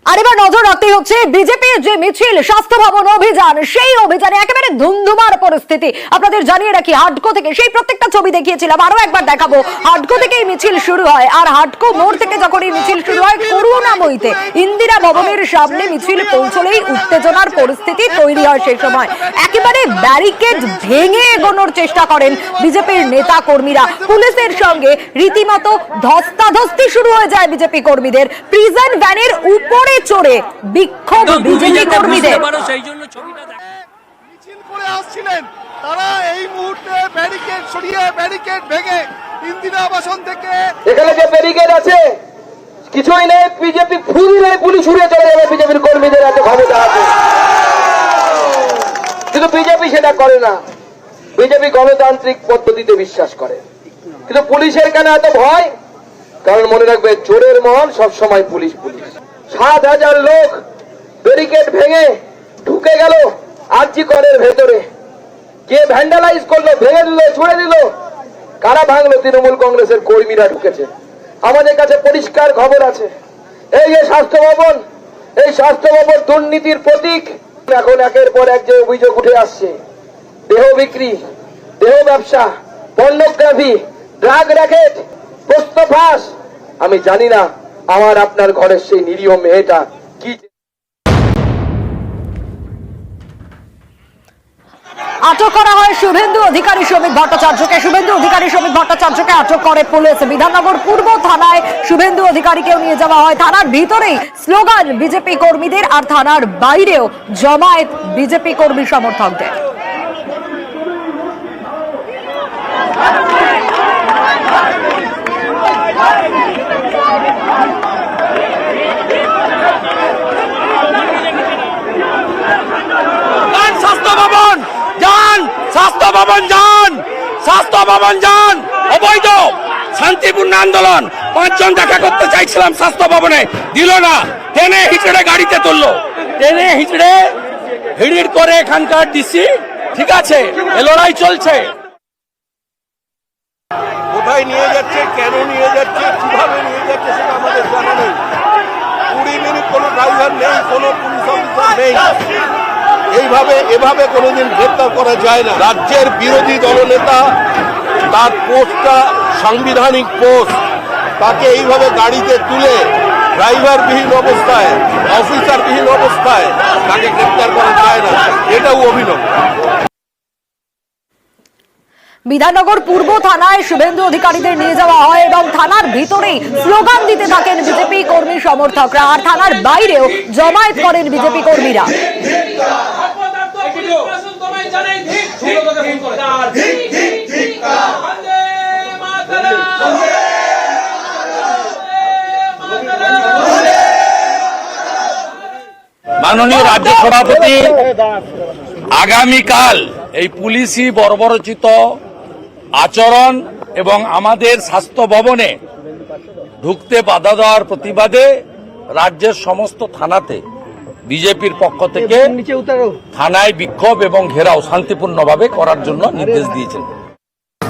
আর এবার নজর রাখতে হচ্ছে বিজেপির যে মিছিল স্বাস্থ্য ভবন অভিযান, সেই অভিযানে একেবারে ধুমধুমার পরিস্থিতি। আপনাদের জানিয়ে রাখি, হাটকো থেকে সেই প্রত্যেকটা ছবি দেখিয়েছিলাম, আরো একবার দেখাবো। হাটকো থেকে এই মিছিল শুরু হয়, আর হাটকো মোড় থেকে যখন এই মিছিল শুরু হয় করুণাময়ীতে ইন্দিরা ভবনের সামনে মিছিল পৌঁছলেই উত্তেজনার পরিস্থিতি তৈরি হয়। সেই সময় একেবারে ব্যারিকেড ভেঙে এগোনোর চেষ্টা করেন বিজেপির নেতা কর্মীরা। পুলিশের সঙ্গে রীতিমতো ধস্তাধস্তি শুরু হয়ে যায় বিজেপি কর্মীদের। প্রিজন ভ্যানের উপরে চড়ে বিক্ষোভ বিজেপি কর্মীদের। মিছিল করে আসছিলেন তারা, এই মুহূর্তে ব্যারিকেড সরিয়ে ব্যারিকেড ভেঙে ইন্দিরা আবাসন থেকে এখানে যে ব্যারিকেড আছে কিছুই নেই, বিজেপি ফুরি নেই, পুলিশ উড়ে চলে যাবে। বিজেপির কর্মীদের এত ক্ষমতা আছে, কিন্তু বিজেপি সেটা করে না। বিজেপি গণতান্ত্রিক পদ্ধতিতে বিশ্বাস করে, কিন্তু পুলিশের কেন এত ভয়? কারণ মনে রাখবে, চোরের মহল সবসময় পুলিশ। 7,000 লোক ব্যারিকেড ভেঙে ঢুকে গেল আরজি করের ভেতরে। কে ভ্যান্ডালাইজ করলো, ভেঙে দিল, ছুড়ে দিল? কারা ভাঙলো? তৃণমূল কংগ্রেসের কর্মীরা ঢুকেছে। আমাদের কাছে পরিষ্কার খবর আছে। এই যে স্বাস্থ্য ভবন, এই স্বাস্থ্য ভবন দুর্নীতির প্রতীক। এখন একের পর এক যে অভিযোগ উঠে আসছে, দেহ বিক্রি, দেহ ব্যবসা, পর্নোগ্রাফি, ড্রাগ র্যাকেট, প্রশ্ন ফাঁস। আমি জানি না আমার আপনার ঘরের সেই নিরীহ মেয়েটা কি। আটক করা হয় শুভেন্দু অধিকারী শ্রমিক ভট্টাচার্যকে। শুভেন্দু অধিকারী শ্রমিক ভট্টাচার্যকে আটক করে পুলিশ। বিধাননগর পূর্ব থানায় শুভেন্দু অধিকারীকেও নিয়ে যাওয়া হয়। থানার ভিতরেই স্লোগান বিজেপি কর্মীদের, আর থানার বাইরেও জমায়েত বিজেপি কর্মী সমর্থকদের। স্বাস্থ্য ভবন যান, অবৈধ শান্তিপূর্ণ আন্দোলন। 5 জন দেখা করতে চাইছিলাম স্বাস্থ্য ভবনে, দিল না। টেনে হিচড়ে গাড়িতে তুললো, টেনে হিচড়ে হিড়ির করে এখানকার ডিসি। ঠিক আছে, এ লড়াই চলছে। কোথায় নিয়ে যাচ্ছে, কেন নিয়ে যাচ্ছে, কিভাবে নিয়ে যাচ্ছে সেটা আমাদের জানা নেই। 20 মিনিট কোনো ড্রাইভার নেই, কোনো পুলিশ অফিসার নেই। এভাবে কোনোদিন গ্রেপ্তার করা যায় না। রাজ্যের বিরোধী দলনেতা, তার পোস্টটা সাংবিধানিক পোস্ট, তাকে এইভাবে গাড়িতে তুলে ড্রাইভারবিহীন অবস্থায়, অফিসারবিহীন অবস্থায় তাকে গ্রেপ্তার করা যায় না, এটাও অভিনব। বিধাননগর পূর্ব থানায় শুভেন্দু অধিকারীদের নিয়ে যাওয়া হয় এবং থানার ভিতরেই স্লোগান দিতে থাকেন বিজেপি কর্মী সমর্থকরা, আর থানার বাইরেও জমায়েত করেন বিজেপি কর্মীরা। মাননীয় রাজ্য সভাপতি আগামীকাল এই পুলিশি বর্বরচিত আচরণ এবং আমাদের স্বাস্থ্য ভবনে ঢুকতে বাধা দেওয়ার প্রতিবাদে রাজ্যের সমস্ত থানাতে বিজেপির পক্ষ থেকে থানায় বিক্ষোভ এবং ঘেরাও শান্তিপূর্ণভাবে করার জন্য নির্দেশ দিয়েছেন।